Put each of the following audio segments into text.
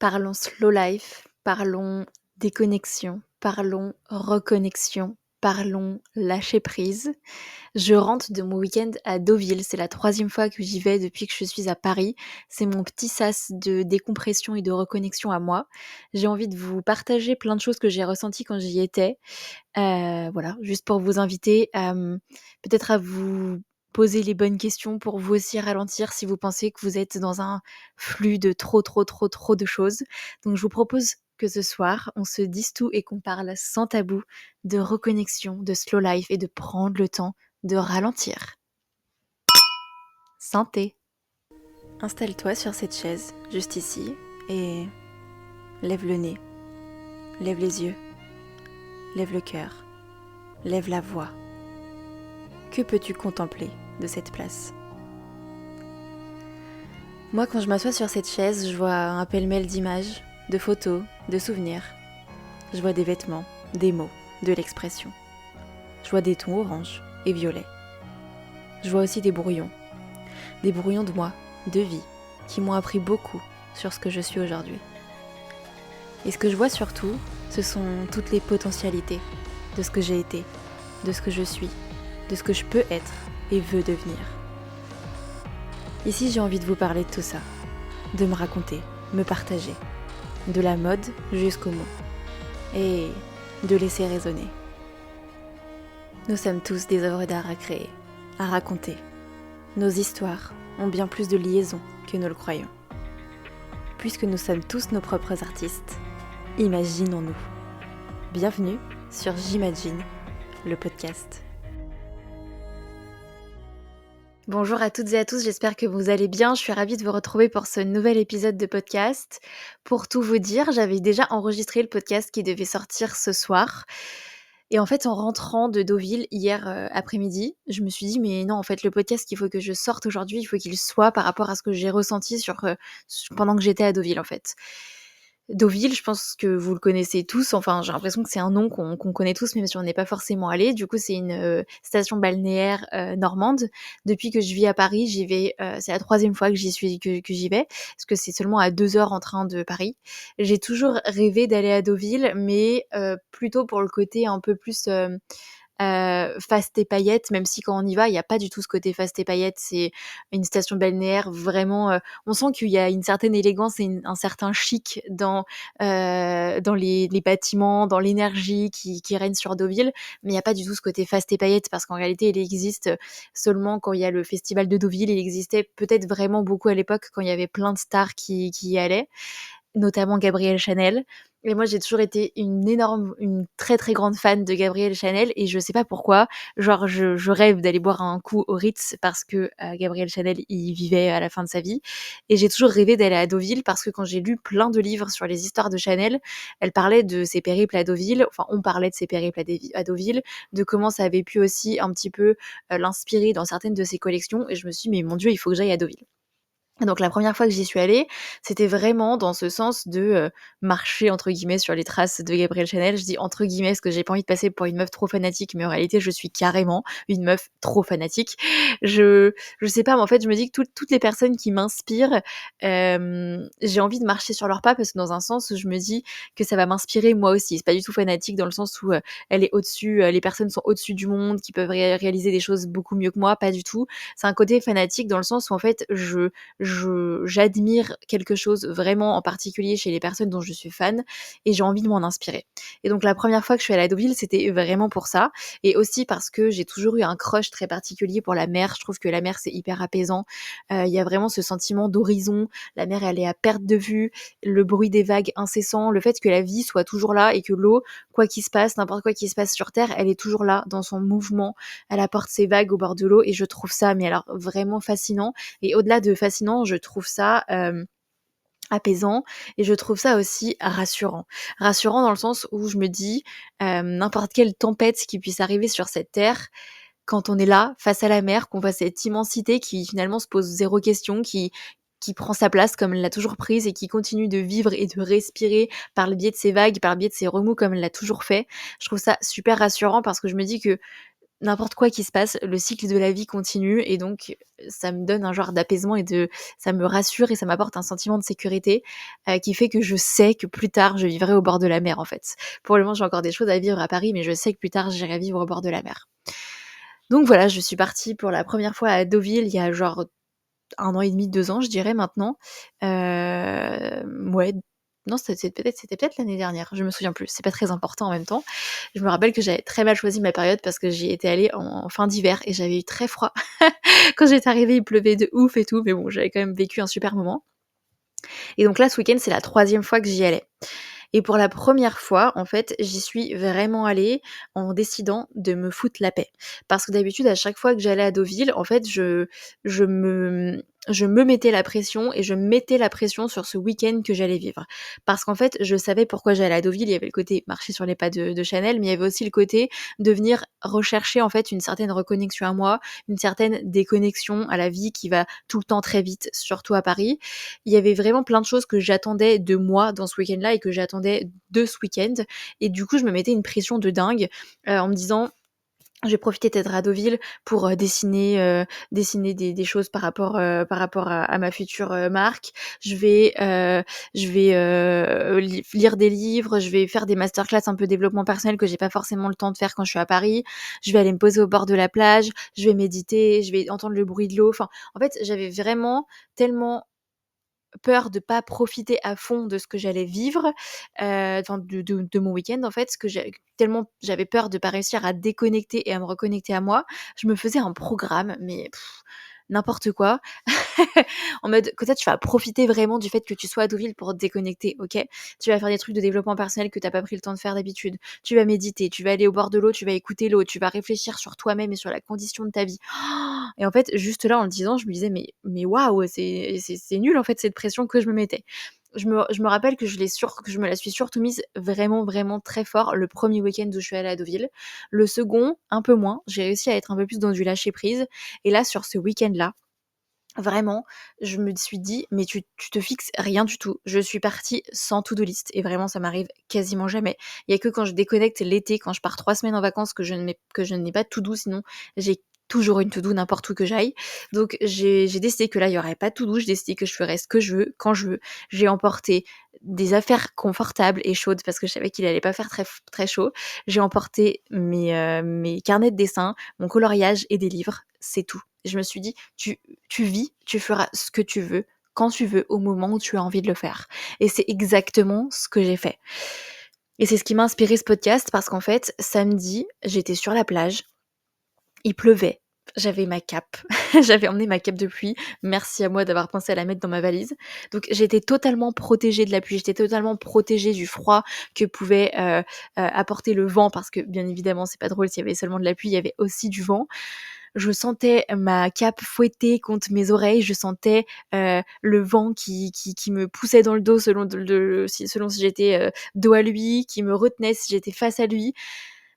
Parlons slow life, parlons déconnexion, parlons reconnexion, parlons lâcher prise. Je rentre de mon week-end à Deauville, c'est la troisième fois que j'y vais depuis que je suis à Paris. C'est mon petit sas de décompression et de reconnexion à moi. J'ai envie de vous partager plein de choses que j'ai ressenties quand j'y étais. Voilà, juste pour vous inviter peut-être à vous poser les bonnes questions pour vous aussi ralentir si vous pensez que vous êtes dans un flux de trop de choses. Donc je vous propose que ce soir, on se dise tout et qu'on parle sans tabou de reconnexion, de slow life et de prendre le temps de ralentir. Santé! Installe-toi sur cette chaise, juste ici, et lève le nez, lève les yeux, lève le cœur, lève la voix. Que peux-tu contempler de cette place? Moi, quand je m'assois sur cette chaise, je vois un pêle-mêle d'images, de photos, de souvenirs. Je vois des vêtements, des mots, de l'expression. Je vois des tons orange et violets. Je vois aussi des brouillons de moi, de vie, qui m'ont appris beaucoup sur ce que je suis aujourd'hui. Et ce que je vois surtout, ce sont toutes les potentialités de ce que j'ai été, de ce que je suis, de ce que je peux être et veux devenir. Ici, j'ai envie de vous parler de tout ça, de me raconter, me partager, de la mode jusqu'aux mots, et de laisser résonner. Nous sommes tous des œuvres d'art à créer, à raconter. Nos histoires ont bien plus de liaisons que nous le croyons. Puisque nous sommes tous nos propres artistes, imaginons-nous. Bienvenue sur J'imagine, le podcast. Bonjour à toutes et à tous, j'espère que vous allez bien. Je suis ravie de vous retrouver pour ce nouvel épisode de podcast. Pour tout vous dire, j'avais déjà enregistré le podcast qui devait sortir ce soir. Et en fait, en rentrant de Deauville hier après-midi, je me suis dit mais non, en fait, le podcast qu'il faut que je sorte aujourd'hui, il faut qu'il soit par rapport à ce que j'ai ressenti pendant que j'étais à Deauville en fait. Deauville, je pense que vous le connaissez tous, enfin j'ai l'impression que c'est un nom qu'on connaît tous, même si on n'est pas forcément allé. Du coup, c'est une station balnéaire normande. Depuis que je vis à Paris, j'y vais, c'est la troisième fois que j'y vais, parce que c'est seulement à 2 heures en train de Paris. J'ai toujours rêvé d'aller à Deauville, mais plutôt pour le côté un peu plus fast et paillettes, même si quand on y va, il y a pas du tout ce côté fast et paillettes. C'est une station balnéaire vraiment, on sent qu'il y a une certaine élégance et un certain chic dans les bâtiments, dans l'énergie qui règne sur Deauville, mais il y a pas du tout ce côté fast et paillettes parce qu'en réalité, il existe seulement quand il y a le festival de Deauville. Il existait peut-être vraiment beaucoup à l'époque quand il y avait plein de stars qui y allaient, notamment Gabrielle Chanel. Et moi, j'ai toujours été une très très grande fan de Gabrielle Chanel et je sais pas pourquoi, genre je rêve d'aller boire un coup au Ritz parce que Gabrielle Chanel y vivait à la fin de sa vie. Et j'ai toujours rêvé d'aller à Deauville parce que quand j'ai lu plein de livres sur les histoires de Chanel, elle parlait de ses périples à Deauville, enfin on parlait de ses périples à Deauville, de comment ça avait pu aussi un petit peu l'inspirer dans certaines de ses collections. Et je me suis dit mais mon Dieu, il faut que j'aille à Deauville. Donc la première fois que j'y suis allée, c'était vraiment dans ce sens de marcher entre guillemets sur les traces de Gabrielle Chanel. Je dis entre guillemets parce que j'ai pas envie de passer pour une meuf trop fanatique, mais en réalité je suis carrément une meuf trop fanatique. Je sais pas, mais en fait je me dis que toutes les personnes qui m'inspirent, j'ai envie de marcher sur leurs pas parce que dans un sens je me dis que ça va m'inspirer moi aussi. C'est pas du tout fanatique dans le sens où elle est au-dessus, les personnes sont au-dessus du monde, qui peuvent réaliser des choses beaucoup mieux que moi, pas du tout. C'est un côté fanatique dans le sens où en fait j'admire quelque chose vraiment en particulier chez les personnes dont je suis fan et j'ai envie de m'en inspirer. Et donc la première fois que je suis allée à Deauville, c'était vraiment pour ça et aussi parce que j'ai toujours eu un crush très particulier pour la mer. Je trouve que la mer, c'est hyper apaisant. Il y a vraiment ce sentiment d'horizon. La mer, elle est à perte de vue, le bruit des vagues incessant, le fait que la vie soit toujours là et que l'eau, quoi qu'il se passe, n'importe quoi qui se passe sur Terre, elle est toujours là dans son mouvement. Elle apporte ses vagues au bord de l'eau et je trouve ça, mais alors vraiment fascinant. Et au-delà de fascinant, je trouve ça apaisant et je trouve ça aussi rassurant. Rassurant dans le sens où je me dis, n'importe quelle tempête qui puisse arriver sur cette terre, quand on est là, face à la mer, qu'on voit cette immensité qui finalement se pose zéro question, qui prend sa place comme elle l'a toujours prise et qui continue de vivre et de respirer par le biais de ses vagues, par le biais de ses remous comme elle l'a toujours fait. Je trouve ça super rassurant parce que je me dis que n'importe quoi qui se passe, le cycle de la vie continue et donc ça me donne un genre d'apaisement ça me rassure et ça m'apporte un sentiment de sécurité, qui fait que je sais que plus tard je vivrai au bord de la mer, en fait. Pour le moment, j'ai encore des choses à vivre à Paris, mais je sais que plus tard j'irai vivre au bord de la mer. Donc voilà, je suis partie pour la première fois à Deauville il y a genre 1 an et demi, 2 ans, je dirais maintenant. Ouais, non, c'était peut-être l'année dernière, je me souviens plus, c'est pas très important en même temps. Je me rappelle que j'avais très mal choisi ma période parce que j'y étais allée en fin d'hiver et j'avais eu très froid. Quand j'étais arrivée, il pleuvait de ouf et tout, mais bon, j'avais quand même vécu un super moment. Et donc là, ce week-end, c'est la 3e fois que j'y allais. Et pour la première fois, en fait, j'y suis vraiment allée en décidant de me foutre la paix. Parce que d'habitude, à chaque fois que j'allais à Deauville, en fait, je me je me mettais la pression et je mettais la pression sur ce week-end que j'allais vivre. Parce qu'en fait, je savais pourquoi j'allais à Deauville. Il y avait le côté marcher sur les pas de Chanel, mais il y avait aussi le côté de venir rechercher, en fait, une certaine reconnexion à moi, une certaine déconnexion à la vie qui va tout le temps très vite, surtout à Paris. Il y avait vraiment plein de choses que j'attendais de moi dans ce week-end-là et que j'attendais de ce week-end. Et du coup, je me mettais une pression de dingue en me disant je vais profiter d'être à Deauville pour dessiner des choses par rapport à ma future marque. Je vais lire des livres, je vais faire des masterclass un peu développement personnel que j'ai pas forcément le temps de faire quand je suis à Paris. Je vais aller me poser au bord de la plage, je vais méditer, je vais entendre le bruit de l'eau. Enfin, en fait, j'avais vraiment tellement peur de pas profiter à fond de ce que j'allais vivre, enfin de mon week-end en fait, tellement j'avais peur de pas réussir à déconnecter et à me reconnecter à moi, je me faisais un programme, mais n'importe quoi. En mode, que toi, tu vas profiter vraiment du fait que tu sois à Deauville pour te déconnecter, OK? Tu vas faire des trucs de développement personnel que tu as pas pris le temps de faire d'habitude. Tu vas méditer, tu vas aller au bord de l'eau, tu vas écouter l'eau, tu vas réfléchir sur toi-même et sur la condition de ta vie. Et en fait, juste là, en le disant, je me disais: «Mais waouh, c'est nul, en fait, cette pression que je me mettais». Je me rappelle que je me la suis surtout mise vraiment, vraiment très fort le premier week-end où je suis allée à Deauville. Le second, un peu moins. J'ai réussi à être un peu plus dans du lâcher prise et là, sur ce week-end-là, vraiment, je me suis dit: «Mais tu te fixes rien du tout». Je suis partie sans to-do list et vraiment ça m'arrive quasiment jamais. Il y a que quand je déconnecte l'été, quand je pars 3 semaines en vacances que je n'ai pas de to-do, sinon j'ai toujours une to-do n'importe où que j'aille. Donc j'ai décidé que là, il y aurait pas de to-do, j'ai décidé que je ferais ce que je veux, quand je veux. J'ai emporté des affaires confortables et chaudes parce que je savais qu'il allait pas faire très chaud. J'ai emporté mes carnets de dessin, mon coloriage et des livres, c'est tout. Je me suis dit: Tu vis, tu feras ce que tu veux, quand tu veux, au moment où tu as envie de le faire. Et c'est exactement ce que j'ai fait. Et c'est ce qui m'a inspiré ce podcast parce qu'en fait, samedi, j'étais sur la plage, il pleuvait, j'avais ma cape, j'avais emmené ma cape de pluie, merci à moi d'avoir pensé à la mettre dans ma valise. Donc j'étais totalement protégée de la pluie, j'étais totalement protégée du froid que pouvait apporter le vent parce que bien évidemment c'est pas drôle s'il y avait seulement de la pluie, il y avait aussi du vent. Je sentais ma cape fouetter contre mes oreilles, je sentais le vent qui me poussait dans le dos selon si j'étais dos à lui, qui me retenait si j'étais face à lui.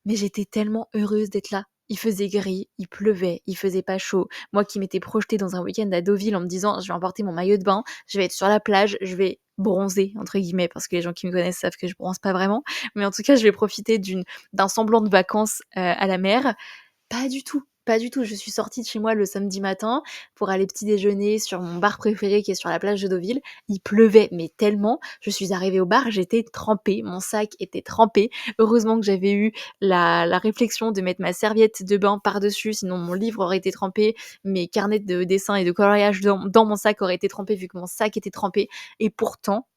Mais j'étais tellement heureuse d'être là. Il faisait gris, il pleuvait, il faisait pas chaud. Moi qui m'étais projetée dans un week-end à Deauville en me disant: «Je vais emporter mon maillot de bain, je vais être sur la plage, je vais "bronzer" entre guillemets», parce que les gens qui me connaissent savent que je bronze pas vraiment, mais en tout cas je vais profiter d'un semblant de vacances, à la mer. Pas du tout, pas du tout. Je suis sortie de chez moi le samedi matin pour aller petit déjeuner sur mon bar préféré qui est sur la plage de Deauville. Il pleuvait, mais tellement. Je suis arrivée au bar, j'étais trempée, mon sac était trempé. Heureusement que j'avais eu la réflexion de mettre ma serviette de bain par-dessus, sinon mon livre aurait été trempé, mes carnets de dessin et de coloriage dans mon sac auraient été trempés vu que mon sac était trempé. Et pourtant,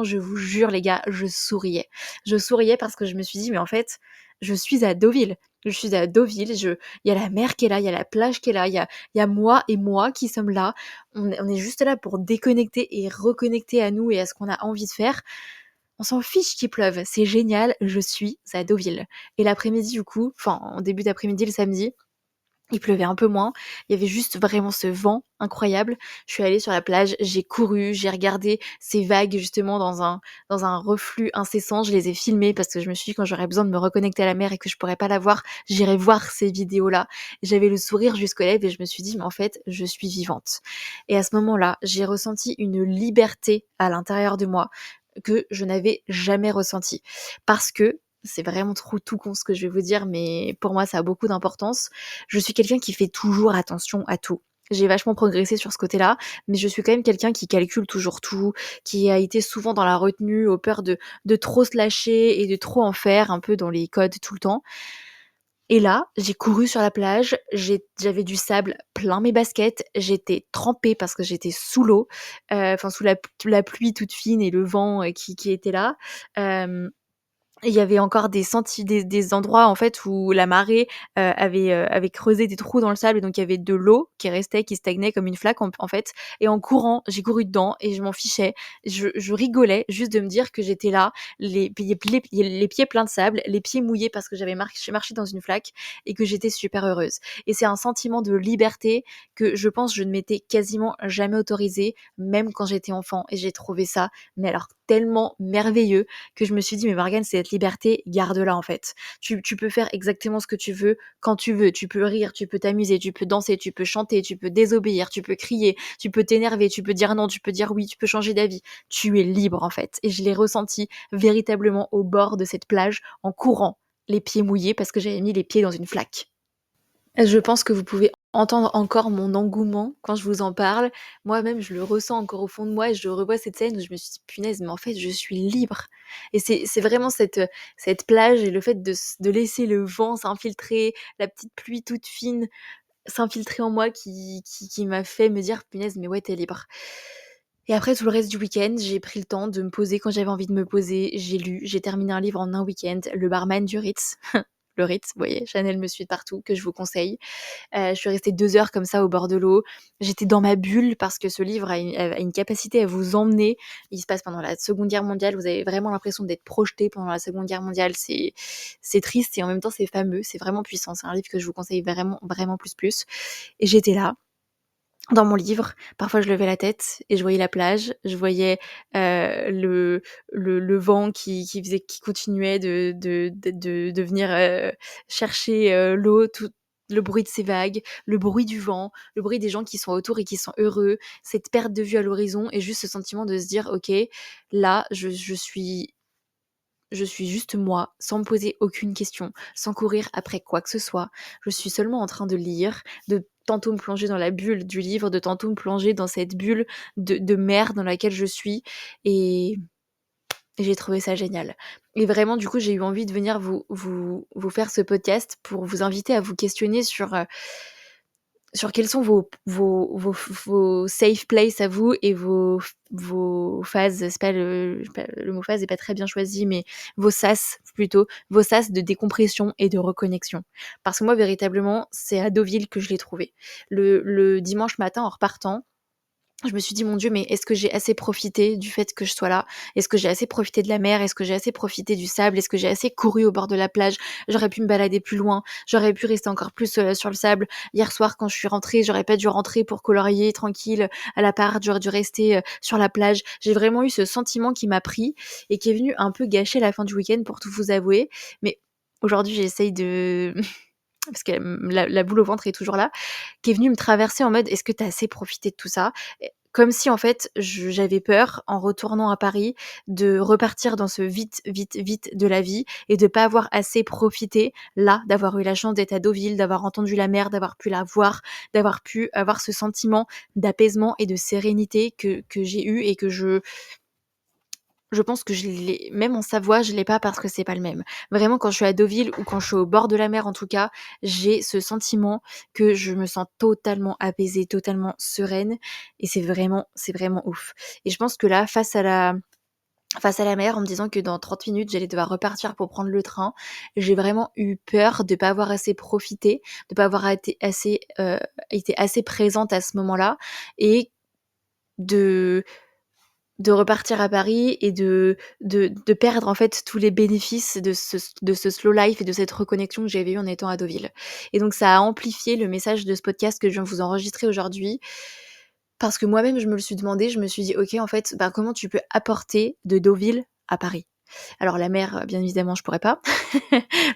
je vous jure les gars, je souriais. Je souriais parce que je me suis dit: «Mais en fait, je suis à Deauville». Je suis à Deauville, il y a la mer qui est là, il y a la plage qui est là, il y a moi et moi qui sommes là. On est juste là pour déconnecter et reconnecter à nous et à ce qu'on a envie de faire. On s'en fiche qu'il pleuve, c'est génial, je suis à Deauville. Et l'après-midi du coup, enfin en début d'après-midi le samedi, il pleuvait un peu moins, il y avait juste vraiment ce vent incroyable. Je suis allée sur la plage, j'ai couru, j'ai regardé ces vagues justement dans un reflux incessant. Je les ai filmées parce que je me suis dit quand j'aurais besoin de me reconnecter à la mer et que je pourrais pas la voir, j'irai voir ces vidéos-là. J'avais le sourire jusqu'aux lèvres et je me suis dit: «Mais en fait, je suis vivante». Et à ce moment-là, j'ai ressenti une liberté à l'intérieur de moi que je n'avais jamais ressentie. Parce que c'est vraiment trop tout con ce que je vais vous dire, mais pour moi ça a beaucoup d'importance. Je suis quelqu'un qui fait toujours attention à tout. J'ai vachement progressé sur ce côté-là, mais je suis quand même quelqu'un qui calcule toujours tout, qui a été souvent dans la retenue, au peur de trop se lâcher et de trop en faire, un peu dans les codes tout le temps. Et là, j'ai couru sur la plage, j'avais du sable plein mes baskets, j'étais trempée parce que j'étais sous l'eau, enfin sous la pluie toute fine et le vent, qui était là. Hem Il y avait encore des endroits, en fait, où la marée, avait creusé des trous dans le sable et donc il y avait de l'eau qui restait, qui stagnait comme une flaque en fait, et en courant, j'ai couru dedans et je m'en fichais. Je rigolais juste de me dire que j'étais là, les pieds pleins de sable, les pieds mouillés parce que j'avais marché dans une flaque et que j'étais super heureuse, et c'est un sentiment de liberté que je pense je ne m'étais quasiment jamais autorisée, même quand j'étais enfant, et j'ai trouvé ça, mais alors tellement merveilleux, que je me suis dit: «Mais Morgane, cette liberté, garde-la en fait. Tu peux faire exactement ce que tu veux, quand tu veux. Tu peux rire, tu peux t'amuser, tu peux danser, tu peux chanter, tu peux désobéir, tu peux crier, tu peux t'énerver, tu peux dire non, tu peux dire oui, tu peux changer d'avis. Tu es libre en fait», et je l'ai ressenti véritablement au bord de cette plage, en courant, les pieds mouillés parce que j'avais mis les pieds dans une flaque. Je pense que vous pouvez entendre encore mon engouement quand je vous en parle. Moi-même, je le ressens encore au fond de moi et je revois cette scène où je me suis dit: «Punaise, mais en fait, je suis libre», et c'est vraiment cette plage et le fait de laisser le vent s'infiltrer, la petite pluie toute fine s'infiltrer en moi qui m'a fait me dire: «Punaise, mais ouais, tu es libre». Et après tout le reste du week-end, j'ai pris le temps de me poser quand j'avais envie de me poser. J'ai lu, j'ai terminé un livre en un week-end, Le Barman du Ritz. Le Ritz, vous voyez, Chanel me suit de partout, que je vous conseille. Je suis restée 2 heures comme ça au bord de l'eau. J'étais dans ma bulle parce que ce livre a une capacité à vous emmener. Il se passe pendant la Seconde Guerre mondiale. Vous avez vraiment l'impression d'être projeté pendant la Seconde Guerre mondiale. C'est triste et en même temps c'est fameux. C'est vraiment puissant. C'est un livre que je vous conseille vraiment, vraiment plus, plus. Et j'étais là, dans mon livre. Parfois je levais la tête et je voyais la plage. Je voyais, le vent qui continuait de venir, chercher, l'eau, tout le bruit de ces vagues, le bruit du vent, le bruit des gens qui sont autour et qui sont heureux, cette perte de vue à l'horizon et juste ce sentiment de se dire: «OK, là je suis juste moi, sans me poser aucune question, sans courir après quoi que ce soit. Je suis seulement en train de lire, de tantôt me plonger dans la bulle du livre, de tantôt me plonger dans cette bulle de mer dans laquelle je suis, et j'ai trouvé ça génial. Et vraiment, du coup, j'ai eu envie de venir vous faire ce podcast pour vous inviter à vous questionner sur quels sont vos safe places à vous et vos phases, le mot phase est pas très bien choisi, mais vos sas plutôt, vos sas de décompression et de reconnexion. Parce que moi, véritablement, c'est à Deauville que je l'ai trouvé. Le dimanche matin, en repartant, je me suis dit: «Mon Dieu, mais est-ce que j'ai assez profité du fait que je sois là? Est-ce que j'ai assez profité de la mer? Est-ce que j'ai assez profité du sable? Est-ce que j'ai assez couru au bord de la plage? J'aurais pu me balader plus loin, j'aurais pu rester encore plus, sur le sable. Hier soir, quand je suis rentrée, j'aurais pas dû rentrer pour colorier tranquille à l'appart, j'aurais dû rester, sur la plage». J'ai vraiment eu ce sentiment qui m'a pris et qui est venu un peu gâcher la fin du week-end, pour tout vous avouer. Mais aujourd'hui, j'essaye de parce que, la boule au ventre est toujours là, qui est venue me traverser en mode: «Est-ce que tu as assez profité de tout ça?» Et comme si en fait j'avais peur, en retournant à Paris, de repartir dans ce vite, vite, vite de la vie et de pas avoir assez profité, là, d'avoir eu la chance d'être à Deauville, d'avoir entendu la mer, d'avoir pu la voir, d'avoir pu avoir ce sentiment d'apaisement et de sérénité que j'ai eu et que je pense que je l'ai même en Savoie, je l'ai pas parce que c'est pas le même. Vraiment, quand je suis à Deauville ou quand je suis au bord de la mer en tout cas, j'ai ce sentiment que je me sens totalement apaisée, totalement sereine, et c'est vraiment ouf. Et je pense que là, face à la mer, en me disant que dans 30 minutes, j'allais devoir repartir pour prendre le train, j'ai vraiment eu peur de pas avoir assez profité, de pas avoir été assez présente à ce moment-là, et de de repartir à Paris et de perdre en fait tous les bénéfices de ce slow life et de cette reconnexion que j'avais eue en étant à Deauville. Et donc ça a amplifié le message de ce podcast que je viens de vous enregistrer aujourd'hui, parce que moi-même je me le suis demandé, je me suis dit: «OK, en fait, bah, comment tu peux apporter de Deauville à Paris?» Alors la mer, bien évidemment, je pourrais pas.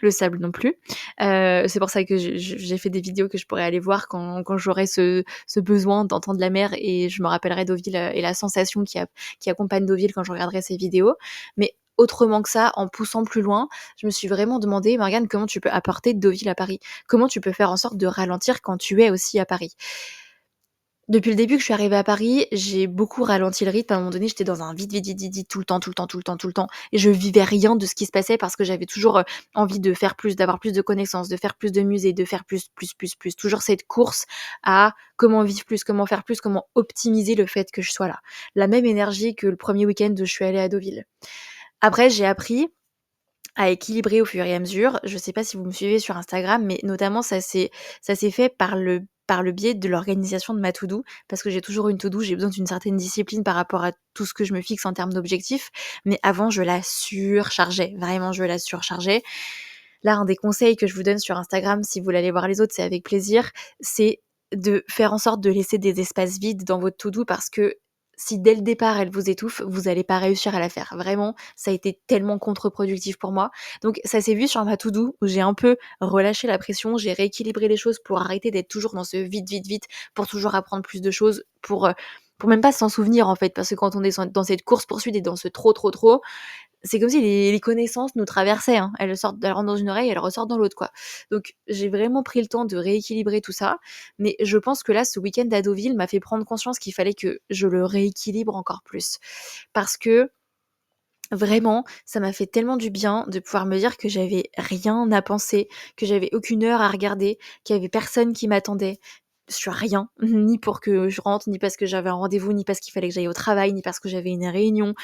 Le sable non plus. C'est pour ça que j'ai fait des vidéos que je pourrais aller voir quand j'aurai ce besoin d'entendre la mer, et je me rappellerai Deauville, et la sensation qui accompagne Deauville quand je regarderai ces vidéos. Mais autrement que ça, en poussant plus loin, je me suis vraiment demandé: «Morgane, comment tu peux apporter Deauville à Paris? Comment tu peux faire en sorte de ralentir quand tu es aussi à Paris?» Depuis le début que je suis arrivée à Paris, j'ai beaucoup ralenti le rythme. À un moment donné, j'étais dans un vide, vide, vide, vide, vide, tout le temps, tout le temps, tout le temps, tout le temps et je vivais rien de ce qui se passait parce que j'avais toujours, envie de faire plus, d'avoir plus de connaissances, de faire plus de musées, de faire plus, plus, plus, plus. Toujours cette course à comment vivre plus, comment faire plus, comment optimiser le fait que je sois là. La même énergie que le premier week-end où je suis allée à Deauville. Après, j'ai appris à équilibrer au fur et à mesure. Je sais pas si vous me suivez sur Instagram, mais notamment ça s'est fait par le biais de l'organisation de ma to-do, parce que j'ai toujours une to-do, j'ai besoin d'une certaine discipline par rapport à tout ce que je me fixe en termes d'objectifs, mais avant je la surchargeais, vraiment je la surchargeais. Là, un des conseils que je vous donne sur Instagram, si vous voulez aller voir les autres, c'est avec plaisir, c'est de faire en sorte de laisser des espaces vides dans votre to-do parce que si dès le départ elle vous étouffe, vous allez pas réussir à la faire. Vraiment, ça a été tellement contre-productif pour moi. Donc ça s'est vu sur ma to-do où j'ai un peu relâché la pression, j'ai rééquilibré les choses pour arrêter d'être toujours dans ce vite, vite, vite, pour toujours apprendre plus de choses, pour même pas s'en souvenir en fait, parce que quand on est dans cette course-poursuite et dans ce trop, trop, trop, c'est comme si les connaissances nous traversaient, hein. Elles rentrent dans une oreille, elles ressortent dans l'autre, quoi. Donc j'ai vraiment pris le temps de rééquilibrer tout ça, mais je pense que là, ce week-end à Deauville m'a fait prendre conscience qu'il fallait que je le rééquilibre encore plus. Parce que vraiment, ça m'a fait tellement du bien de pouvoir me dire que j'avais rien à penser, que j'avais aucune heure à regarder, qu'il y avait personne qui m'attendait sur rien, ni pour que je rentre, ni parce que j'avais un rendez-vous, ni parce qu'il fallait que j'aille au travail, ni parce que j'avais une réunion,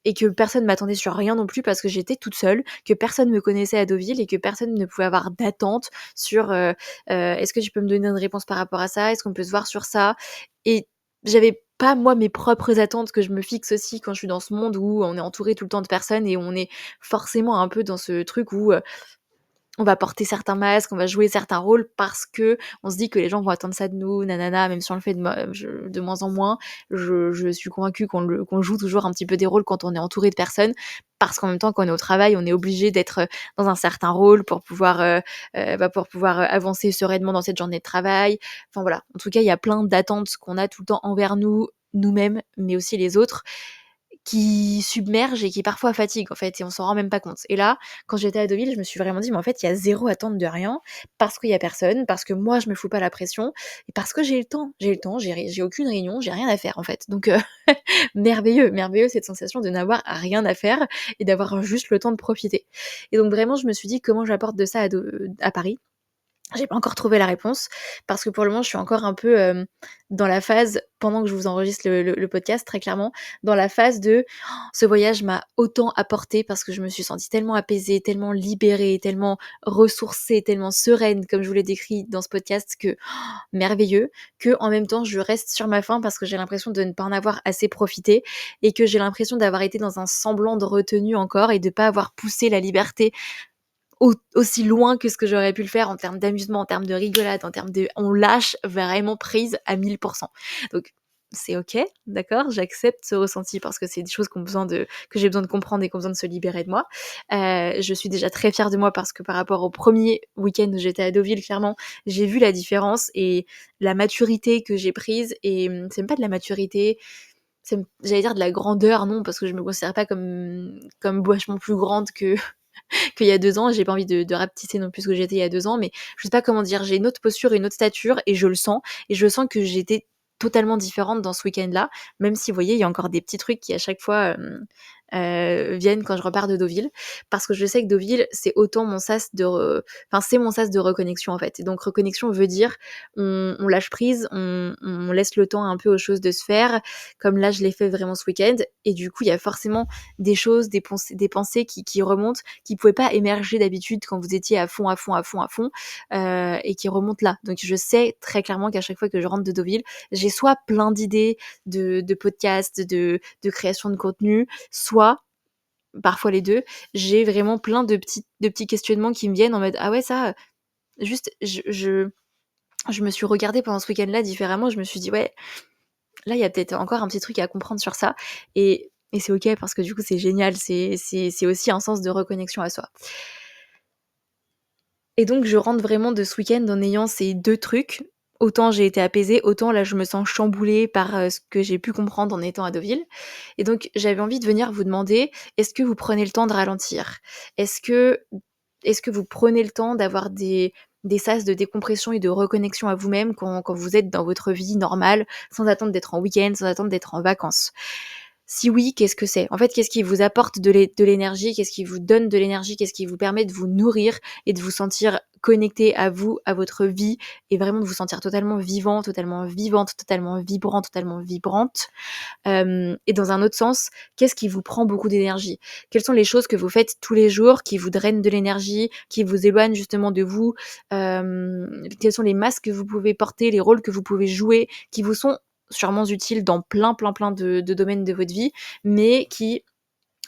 et que personne m'attendait sur rien non plus parce que j'étais toute seule, que personne me connaissait à Deauville et que personne ne pouvait avoir d'attente sur est-ce que tu peux me donner une réponse par rapport à ça? Est-ce qu'on peut se voir sur ça? Et j'avais pas moi mes propres attentes que je me fixe aussi quand je suis dans ce monde où on est entouré tout le temps de personnes et on est forcément un peu dans ce truc où on va porter certains masques, on va jouer certains rôles parce que on se dit que les gens vont attendre ça de nous, nanana, même si on le fait de moins en moins. Je suis convaincue qu'on joue toujours un petit peu des rôles quand on est entouré de personnes, parce qu'en même temps, quand on est au travail, on est obligé d'être dans un certain rôle pour pouvoir avancer sereinement dans cette journée de travail. Enfin voilà, en tout cas, il y a plein d'attentes qu'on a tout le temps envers nous, nous-mêmes, mais aussi les autres qui submerge et qui parfois fatigue en fait et on s'en rend même pas compte. Et là, quand j'étais à Deauville, je me suis vraiment dit: «Mais en fait, il y a zéro attente de rien, parce qu'il y a personne, parce que moi je me fous pas la pression et parce que j'ai le temps, j'ai aucune réunion, j'ai rien à faire en fait». Donc merveilleux, merveilleux cette sensation de n'avoir rien à faire et d'avoir juste le temps de profiter. Et donc vraiment, je me suis dit: «Comment j'apporte de ça à Paris?» J'ai pas encore trouvé la réponse parce que pour le moment, je suis encore un peu, dans la phase pendant que je vous enregistre le podcast très clairement, dans la phase de: «Ce voyage m'a autant apporté» parce que je me suis sentie tellement apaisée, tellement libérée, tellement ressourcée, tellement sereine comme je vous l'ai décrit dans ce podcast que merveilleux, que en même temps je reste sur ma faim parce que j'ai l'impression de ne pas en avoir assez profité et que j'ai l'impression d'avoir été dans un semblant de retenue encore et de pas avoir poussé la liberté aussi loin que ce que j'aurais pu le faire en termes d'amusement, en termes de rigolade, en termes de on lâche vraiment prise à 1000. Donc c'est OK, d'accord, j'accepte ce ressenti parce que c'est des choses que j'ai besoin de comprendre et qui ont besoin de se libérer de moi. Je suis déjà très fière de moi parce que par rapport au premier week-end où j'étais à Deauville, clairement, j'ai vu la différence et la maturité que j'ai prise et c'est même pas de la maturité, j'allais dire de la grandeur, non, parce que je me considère pas comme vachement plus grande que qu'il y a 2 ans. J'ai pas envie de rapetisser non plus ce que j'étais il y a 2 ans, mais je sais pas comment dire, j'ai une autre posture, une autre stature et je le sens et je sens que j'étais totalement différente dans ce week-end-là, même si vous voyez, il y a encore des petits trucs qui à chaque fois, viennent quand je repars de Deauville. Parce que je sais que Deauville, c'est autant mon sas c'est mon sas de reconnexion en fait. Et donc reconnexion veut dire on lâche prise, on laisse le temps un peu aux choses de se faire, comme là je l'ai fait vraiment ce week-end. Et du coup, il y a forcément des choses, des pensées qui remontent, qui pouvaient pas émerger d'habitude quand vous étiez à fond, à fond, à fond, à fond, et qui remontent là. Donc je sais très clairement qu'à chaque fois que je rentre de Deauville, j'ai soit plein d'idées de podcasts, de création de contenu, soit, parfois les 2, j'ai vraiment plein de petits questionnements qui me viennent en mode: «Ah ouais ça, juste je me suis regardée pendant ce week-end-là différemment, je me suis dit: "Ouais, là il y a peut-être encore un petit truc à comprendre sur ça"» et c'est OK parce que du coup c'est génial, c'est aussi un sens de reconnexion à soi. Et donc je rentre vraiment de ce week-end en ayant ces 2 trucs, autant j'ai été apaisée, autant là je me sens chamboulée par, ce que j'ai pu comprendre en étant à Deauville et donc j'avais envie de venir vous demander, est-ce que vous prenez le temps de ralentir? Est-ce que est-ce que vous prenez le temps d'avoir des sas de décompression et de reconnexion à vous-même quand vous êtes dans votre vie normale, sans attendre d'être en week-end, sans attendre d'être en vacances? Si oui, qu'est-ce que c'est? En fait, qu'est-ce qui vous apporte de l'énergie? Qu'est-ce qui vous donne de l'énergie? Qu'est-ce qui vous permet de vous nourrir et de vous sentir connecté à vous, à votre vie et vraiment de vous sentir totalement vivant, totalement vivante, totalement vibrant, totalement vibrante? Et dans un autre sens, qu'est-ce qui vous prend beaucoup d'énergie? Quelles sont les choses que vous faites tous les jours qui vous drainent de l'énergie, qui vous éloignent justement de vous? Quels sont les masques que vous pouvez porter, les rôles que vous pouvez jouer, qui vous sont sûrement utiles dans plein de domaines de votre vie, mais qui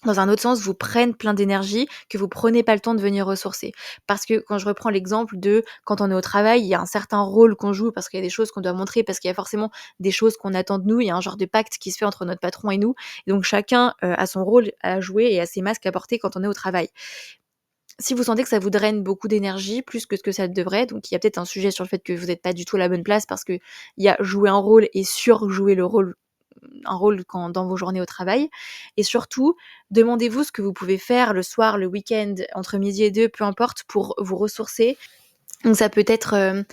dans un autre sens, vous prennent plein d'énergie, que vous prenez pas le temps de venir ressourcer. Parce que quand je reprends l'exemple de quand on est au travail, il y a un certain rôle qu'on joue parce qu'il y a des choses qu'on doit montrer, parce qu'il y a forcément des choses qu'on attend de nous. Il y a un genre de pacte qui se fait entre notre patron et nous. Et donc chacun a son rôle à jouer et a ses masques à porter quand on est au travail. Si vous sentez que ça vous draine beaucoup d'énergie, plus que ce que ça devrait, donc il y a peut-être un sujet sur le fait que vous n'êtes pas du tout à la bonne place parce qu'il y a jouer un rôle et surjouer le rôle un rôle dans vos journées au travail. Et surtout, demandez-vous ce que vous pouvez faire le soir, le week-end, entre midi et deux, peu importe, pour vous ressourcer. Donc ça peut être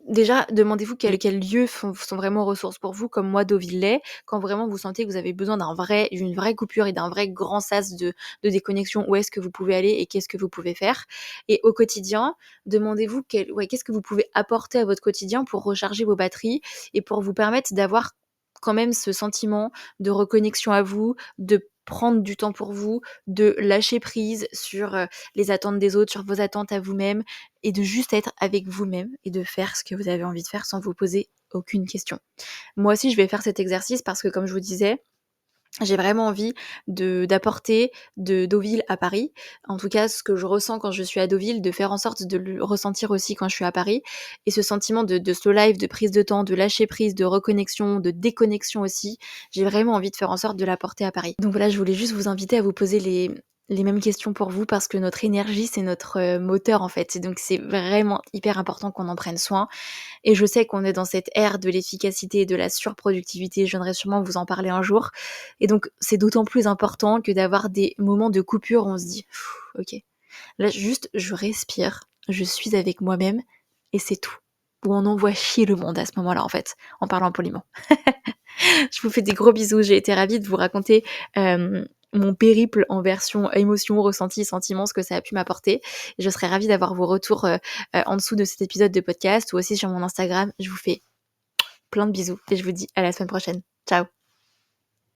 déjà, demandez-vous quels lieux sont vraiment ressources pour vous, comme moi, Deauville l'est, quand vraiment vous sentez que vous avez besoin d'une vraie coupure et d'un vrai grand sas de déconnexion, où est-ce que vous pouvez aller et qu'est-ce que vous pouvez faire. Et au quotidien, demandez-vous qu'est-ce que vous pouvez apporter à votre quotidien pour recharger vos batteries et pour vous permettre d'avoir quand même ce sentiment de reconnexion à vous, de prendre du temps pour vous, de lâcher prise sur les attentes des autres, sur vos attentes à vous-même, et de juste être avec vous-même et de faire ce que vous avez envie de faire sans vous poser aucune question. Moi aussi, je vais faire cet exercice parce que, comme je vous disais, j'ai vraiment envie d'apporter de Deauville à Paris. En tout cas, ce que je ressens quand je suis à Deauville, de faire en sorte de le ressentir aussi quand je suis à Paris. Et ce sentiment de slow life, de prise de temps, de lâcher prise, de reconnexion, de déconnexion aussi, j'ai vraiment envie de faire en sorte de l'apporter à Paris. Donc voilà, je voulais juste vous inviter à vous poser les mêmes questions pour vous parce que notre énergie, c'est notre moteur en fait. Et donc c'est vraiment hyper important qu'on en prenne soin. Et je sais qu'on est dans cette ère de l'efficacité et de la surproductivité, je viendrai sûrement vous en parler un jour. Et donc c'est d'autant plus important que d'avoir des moments de coupure où on se dit OK, là juste je respire, je suis avec moi-même et c'est tout. Où on envoie chier le monde à ce moment-là en fait, en parlant poliment. Je vous fais des gros bisous, j'ai été ravie de vous raconter mon périple en version émotion, ressenti, sentiment, ce que ça a pu m'apporter. Je serais ravie d'avoir vos retours en dessous de cet épisode de podcast ou aussi sur mon Instagram. Je vous fais plein de bisous et je vous dis à la semaine prochaine. Ciao.